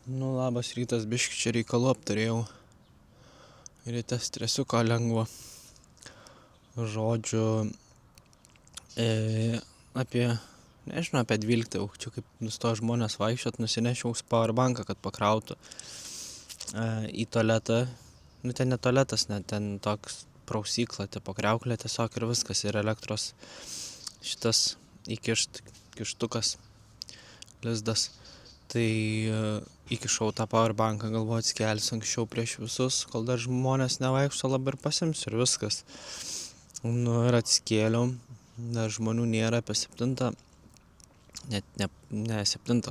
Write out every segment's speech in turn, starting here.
Nu, labas rytas, biški čia reikalų apturėjau. Ryte stresiuko lengvo. Žodžiu, apie 12 jau, čia kaip nustojo žmonės vaikščiot, nusinešiau powerbanką, kad pakrautų į tualetą. Nu, ten ne tualetas, net ten toks prausykla, tipo kriauklė tiesiog ir viskas, ir elektros šitas kištukas, lizdas. Tai įkišau tą powerbanką, galvoju atsikelsiu anksčiau prieš visus, kol dar žmonės nevaikšto labai ir pasimsiu ir viskas. Nu ir atsikėliau, dar žmonių nėra apie 7, net ne 7,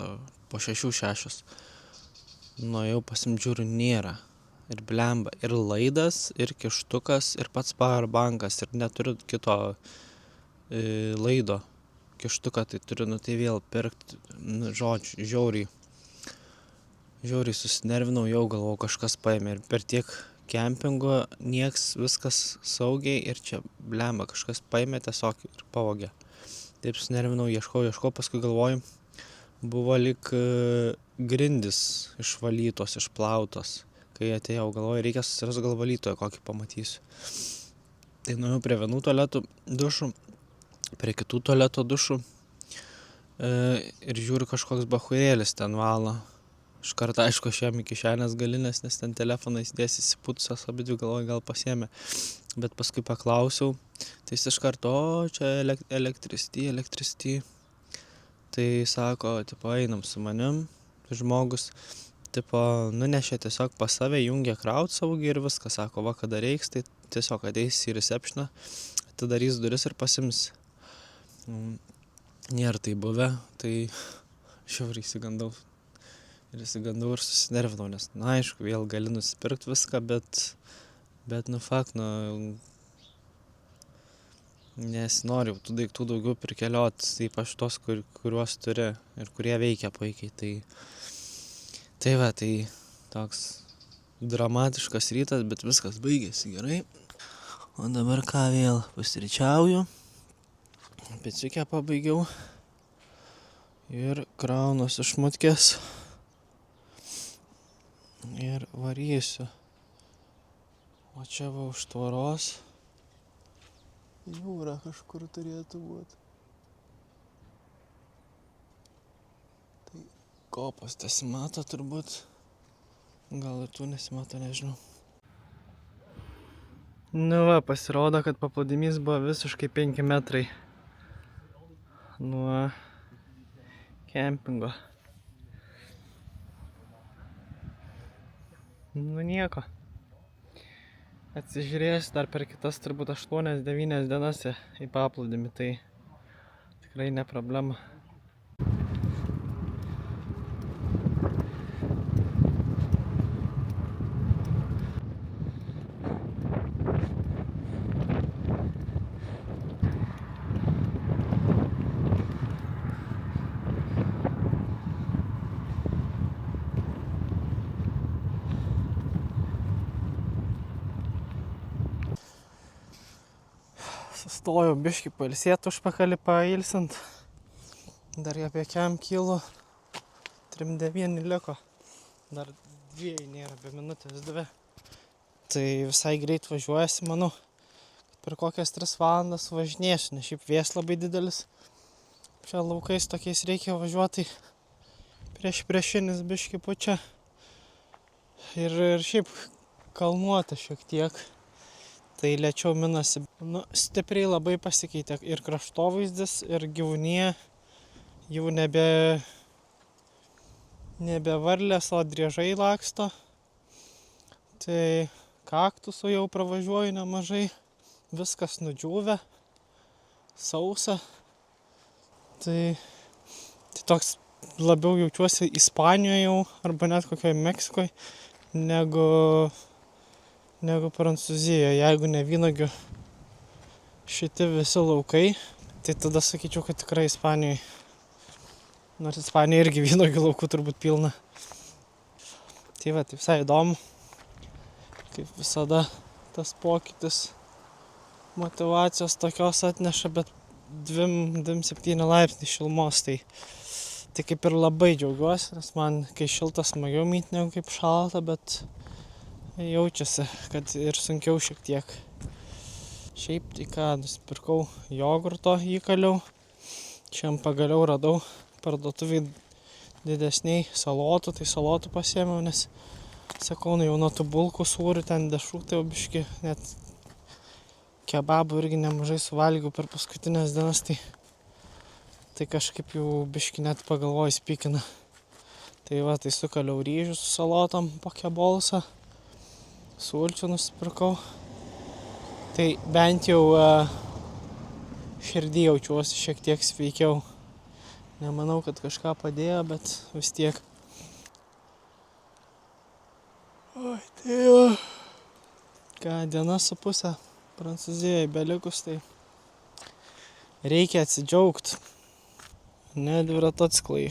po 6. Nuėjau pasimžiūriu, nėra. Ir blemba, ir laidas, ir kištukas, ir pats powerbankas, ir neturiu kito laido kištuką, tai turiu, tai vėl pirkti, žodžiu, žiauriai susinervinau, jau galvojau kažkas paėmė ir per tiek kempingo nieks, viskas saugiai ir čia blemba, kažkas paėmė tiesiog ir pavogė. Taip susinervinau, ieškau, paskui galvoju, buvo lyg grindys išvalytos, išplautos. Kai atėjau, galvoju, reikia susirasti gal valytoją, kokį pamatysiu. Tai nuėjau prie vienų tualetų dušų, prie kitų tualeto dušų ir žiūriu, kažkoks bachūrėlis ten valo. Iškart aišku, aš jam į kišenės galinės, nes ten telefonais dės įsiputusios, abidvi galvoju, gal pasiėmė. Bet paskui paklausiau, tai jis iškart, čia Electricity. Tai sako, tipo, einam su manim, žmogus, tipo, nunešė tiesiog pas save, jungė kraut saugiai ir viską, sako, va, kada reiks, tai tiesiog ateis į receptioną, atidarys duris ir pasims. Nėra tai buvę, tai žiauriai išsigandau ir susinervinau, nes, aišku, vėl gali nusipirkti viską, bet nesinori tų daiktų daugiau prikeliot, ypač tos, kuriuos turi ir kurie veikia puikiai. Tai toks dramatiškas rytas, bet viskas baigėsi gerai. O dabar ką vėl pusryčiauju, piciukę pabaigiau ir kraunuosi šmutkės ir varysiu. O čia va už tvoros jūra kažkur turėtų būti. Tai kopas nesimato turbūt, gal ir tų nesimato, nežinau. Nu va, pasirodo, kad paplūdimys buvo visiškai 5 metrai nuo kempingo. Nu nieko. Atsižiūrėsiu dar per kitas turbūt 8-9 dienas į paplūdimį, tai tikrai ne problema. Sustojau biškį pailsėti, užpakalį pailsint. Dar apie kem kilų 3-9 liko. Dar 2 nėra, be minutės 2. Tai visai greit važiuojasi, manau. Per kokias 3 valandas važinėsiu, nes šiaip vėjas labai didelis. Čia laukais tokiais reikia važiuoti, priešinis biškį pučia. Ir šiaip kalnuota šiek tiek. Tai lėčiau minasi. Stipriai labai pasikeitė ir kraštovaizdis, ir gyvūnija. Jau nebe varlės, o driežai laksto. Tai kaktusų jau pravažiuoju nemažai. Viskas nudžiūvę, sausa. Tai toks labiau jaučiuosi Ispanijoje jau, arba net kokioje Meksikoje, negu Prancūzijoje. Jeigu ne vynuogių šiti visi laukai, tai tada sakyčiau, kad tikrai Ispanijoje. Nors Ispanijoje irgi vynuogių laukų turbūt pilna. Tai va, tai visai įdomu. Kaip visada tas pokytis motyvacijos tokios atneša, bet 27 laipsniai šilumos, tai Tai kaip ir labai džiaugiuosi, nes man kai šilta smagiau myt negu kaip šalta, bet jaučiasi, kad ir sunkiau šiek tiek. Šiaip tai ką, nusipirkau jogurto įkaliau. Šiandien pagaliau radau parduotuvėj didesniai salotų, tai salotų pasiėmiau, nes sakau, jau nuo tų bulkų sūrių ten dešrų, tai jau biški net kebabų irgi nemažai suvalgiau per paskutinės dienas, tai kažkaip jau biški net pagalvoju spykina. Tai va, tai sukaliau ryžių su salotom po kebolsą, sulčių nusipirkau. Tai bent jau širdį jaučiuosi šiek tiek sveikiau. Nemanau, kad kažką padėjo, bet vis tiek. Oi, tai va. Ką, diena su pusė Prancūzijoje belikus, tai reikia atsidžiaugt. Ne dviratocklai.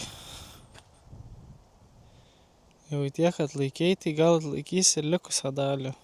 Jau tiek atlaikei, tai gal atlaikysi ir likusią dalį.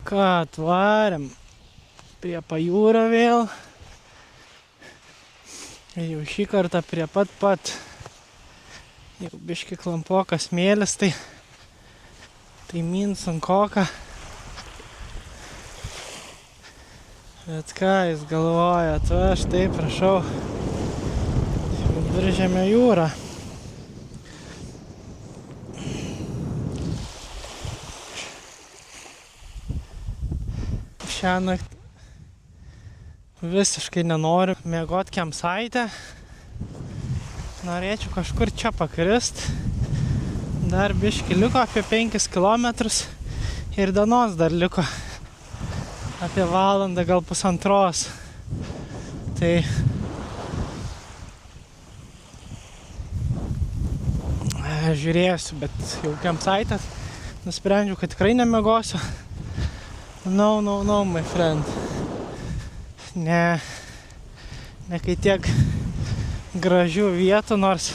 Ką, atvarėm prie pajūrio vėl. Jau šį kartą prie pat. Jau biški klampokas smėlis, tai min sunkoka. Bet ką jūs galvojat, va štai prašau, Viduržemio jūra. Šiąnakt visiškai nenoriu miegot campsite. Norėčiau kažkur čia pakrist. Dar biški liko apie 5 kilometrus ir dienos dar liko apie valandą, gal pusantros. Tai žiūrėsiu, bet jau campsite nusprendžiau, kad tikrai nemiegosiu. No, my friend. Ne kai tiek gražių vietų, nors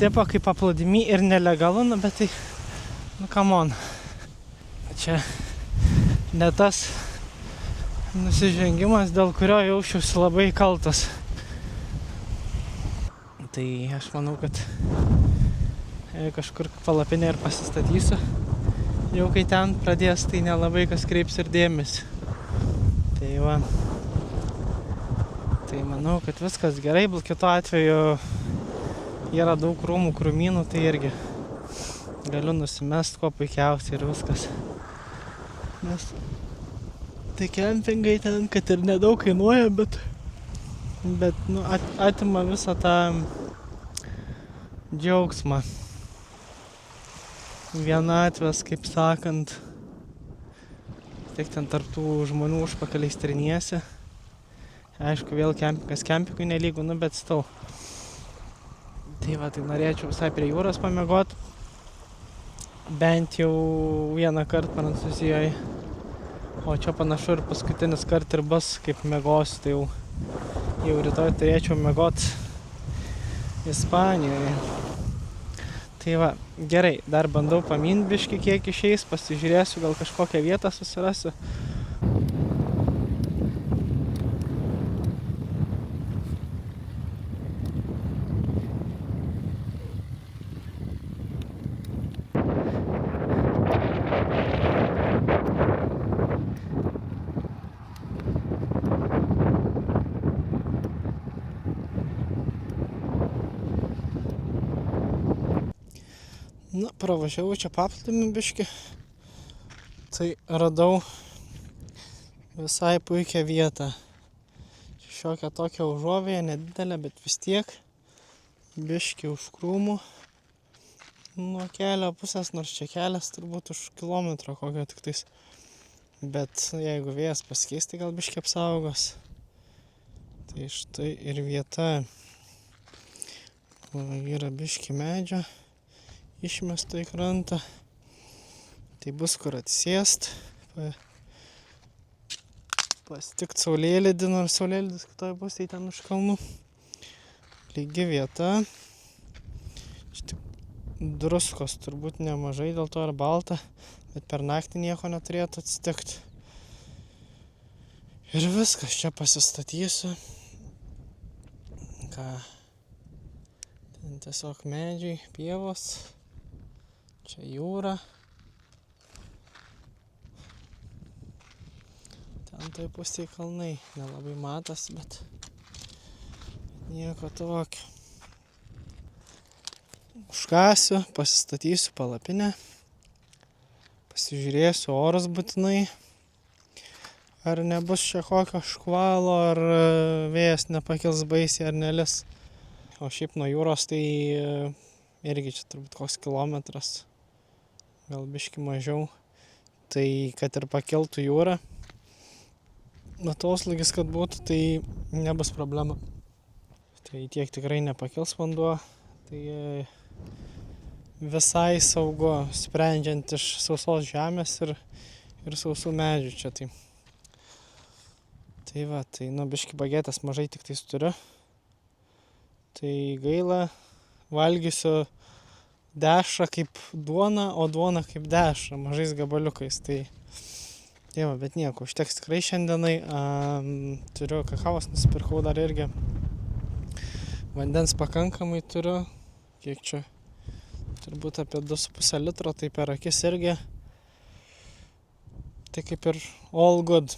tipo kaip paplūdimy ir nelegalu, bet tai, come on. Čia ne tas nusižengimas, dėl kurio jaučiausi labai kaltas. Tai aš manau, kad kažkur palapinę ir pasistatysiu. Jau kai ten pradės, tai nelabai kas kreips ir dėmesį. Tai va. Tai manau, kad viskas gerai, bet kitu atveju yra daug krūmų, krūmynų, tai irgi galiu nusimest kuo puikiausiai ir viskas. Nes tai kempingai ten, kad ir nedaug kainuoja, bet atima visą tą džiaugsmą. Vienatvės, kaip sakant, tiek ten tarptų žmonių užpakaliais triniesi. Aišku, vėl kempingas kempingui nelygu, bet stau. Tai va, tai norėčiau visai prie jūros pamiegot. Bent jau vieną kartą Prancūzijoje. O čia panašu ir paskutinis kart ir bus, kaip miegosiu, tai jau rytoj turėčiau miegot Ispanijoje. Tai va, gerai, dar bandau pamint biškį, kiek išeis, pasižiūrėsiu, gal kažkokią vietą susirasiu. Na, pravažiavau čia paplūdimį biškį. Tai radau visai puikią vietą. Šiokia tokia užuovėja, nedidelė, bet vis tiek. Biškį už krūmų. Nuo kelio pusės, nors čia kelias turbūt už kilometro kokio tiktais. Bet jeigu vėjas pasikeis, tai gal biškį apsaugos. Tai štai ir vieta. Yra biškį medžio. Išmesta į krantą. Tai bus kur atsisėst. Pasitikt saulėlydį, nors saulėlydis kitoj pusėje ten už kalnų. Lygi vieta. Čia tik druskos turbūt nemažai, dėl to ir balta. Bet per naktį nieko neturėtų atsitikti. Ir viskas, čia pasistatysiu. Ką? Ten tiesiog medžiai, pievos. Čia jūra. Ten toj pusėje kalnai. Nelabai matas, bet nieko tokio. Užkasiu, pasistatysiu palapinę. Pasižiūrėsiu orus būtinai. Ar nebus čia kokio škvalo, ar vėjas nepakils baisiai, ar nelis. O šiaip nuo jūros tai irgi čia turbūt koks kilometras. Gal biškį mažiau, tai kad ir pakiltų jūra, atoslūgis kad būtų, tai nebus problema. Tai tiek tikrai nepakils vanduo, tai visai saugu, sprendžiant iš sausos žemės ir sausų medžių čia. Tai va, tai biškį bagetės mažai tik tais turiu. Tai gaila, valgysiu dešrą kaip duona, o duona kaip dešrą, mažais gabaliukais. Tai va, bet nieko, užteks tikrai šiandienai. Turiu kakavos, nusipirkau dar irgi. Vandens pakankamai turiu. Kiek čia? Turbūt apie 2,5 litro, tai per akis irgi. Tai kaip ir all good.